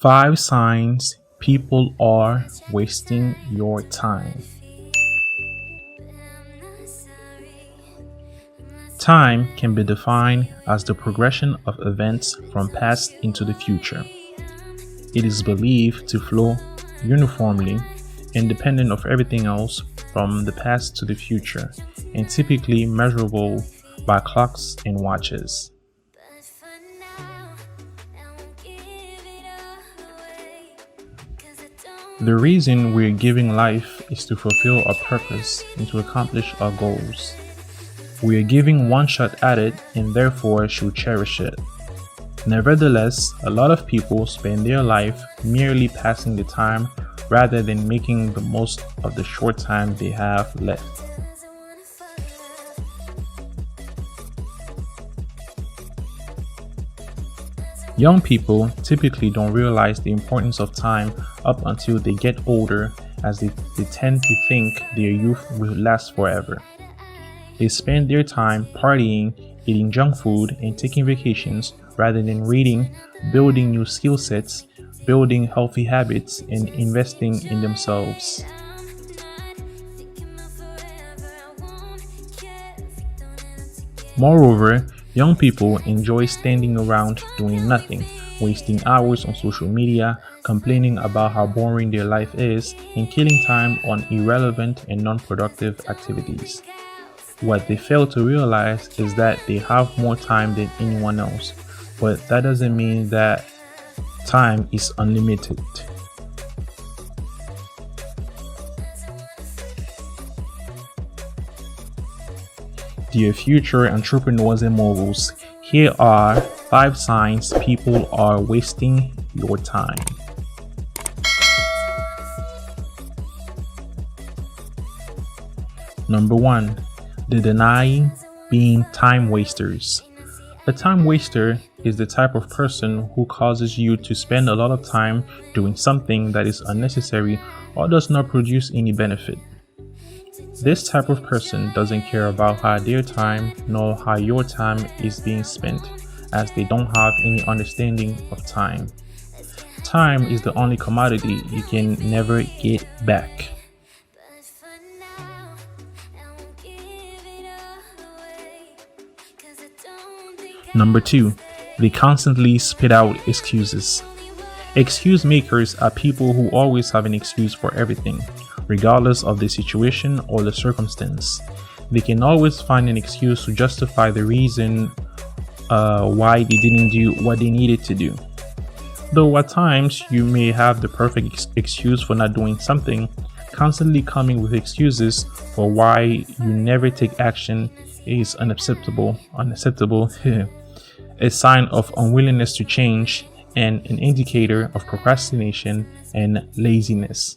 5 signs people are wasting your time. Time can be defined as the progression of events from past into the future. It is believed to flow uniformly, independent of everything else from the past to the future, and typically measurable by clocks and watches. The reason we're giving life is to fulfill our purpose and to accomplish our goals. We are giving one shot at it and therefore should cherish it. Nevertheless, a lot of people spend their life merely passing the time rather than making the most of the short time they have left. Young people typically don't realize the importance of time up until they get older, as they tend to think their youth will last forever. They spend their time partying, eating junk food, and taking vacations rather than reading, building new skill sets, building healthy habits, and investing in themselves. Moreover, young people enjoy standing around doing nothing, wasting hours on social media, complaining about how boring their life is, and killing time on irrelevant and non-productive activities. What they fail to realize is that they have more time than anyone else, but that doesn't mean that time is unlimited. Dear future entrepreneurs and moguls, here are 5 signs people are wasting your time. Number 1. The denying being time wasters. A time waster is the type of person who causes you to spend a lot of time doing something that is unnecessary or does not produce any benefit. This type of person doesn't care about how their time nor how your time is being spent, as they don't have any understanding of time. Time is the only commodity you can never get back. Number 2, they constantly spit out excuses. Excuse makers are people who always have an excuse for everything, regardless of the situation or the circumstance. They can always find an excuse to justify the reason why they didn't do what they needed to do. Though at times you may have the perfect excuse for not doing something, constantly coming with excuses for why you never take action is unacceptable, a sign of unwillingness to change and an indicator of procrastination and laziness.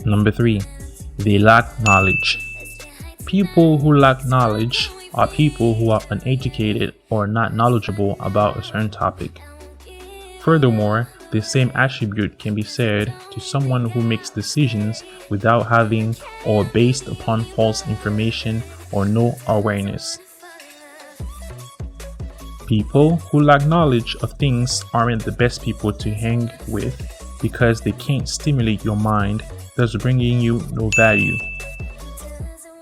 Number 3, they lack knowledge. People who lack knowledge are people who are uneducated or not knowledgeable about a certain topic. Furthermore, the same attribute can be said to someone who makes decisions without having or based upon false information or no awareness. People who lack knowledge of things aren't the best people to hang with because they can't stimulate your mind, thus bringing you no value.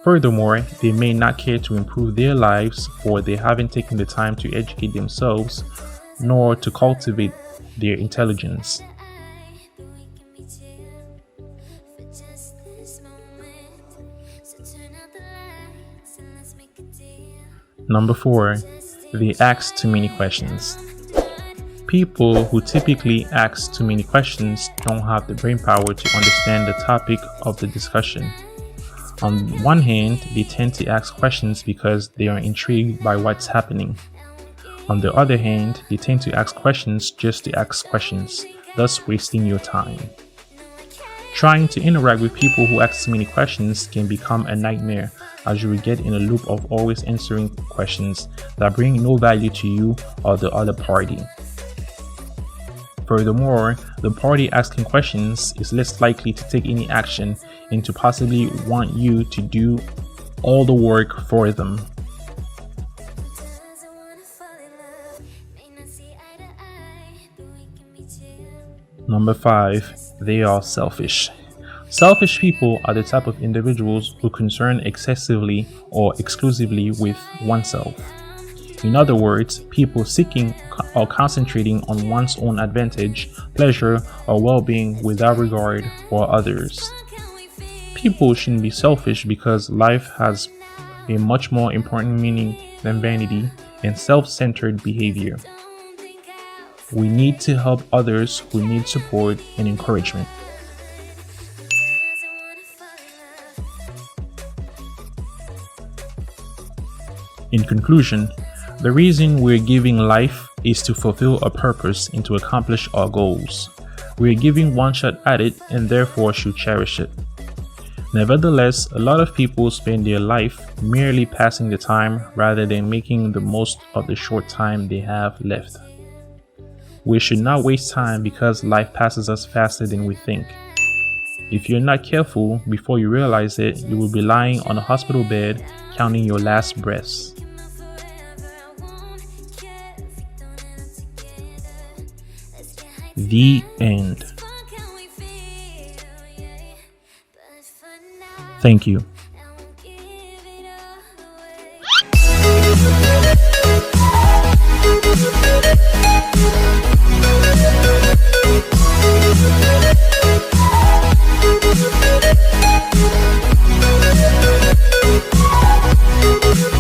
Furthermore, they may not care to improve their lives, for they haven't taken the time to educate themselves nor to cultivate their intelligence. Number 4, they ask too many questions. People who typically ask too many questions don't have the brainpower to understand the topic of the discussion. On one hand, they tend to ask questions because they are intrigued by what's happening. On the other hand, they tend to ask questions just to ask questions, thus wasting your time. Trying to interact with people who ask too many questions can become a nightmare, as you will get in a loop of always answering questions that bring no value to you or the other party. Furthermore, the party asking questions is less likely to take any action and to possibly want you to do all the work for them. Number 5, they are selfish. Selfish people are the type of individuals who concern excessively or exclusively with oneself. In other words, people seeking or concentrating on one's own advantage, pleasure, or well-being without regard for others. People shouldn't be selfish because life has a much more important meaning than vanity and self-centered behavior. We need to help others who need support and encouragement. In conclusion, the reason we're giving life is to fulfill a purpose and to accomplish our goals. We're giving one shot at it and therefore should cherish it. Nevertheless, a lot of people spend their life merely passing the time rather than making the most of the short time they have left. We should not waste time because life passes us faster than we think. If you're not careful, before you realize it, you will be lying on a hospital bed counting your last breaths. The end. Thank you.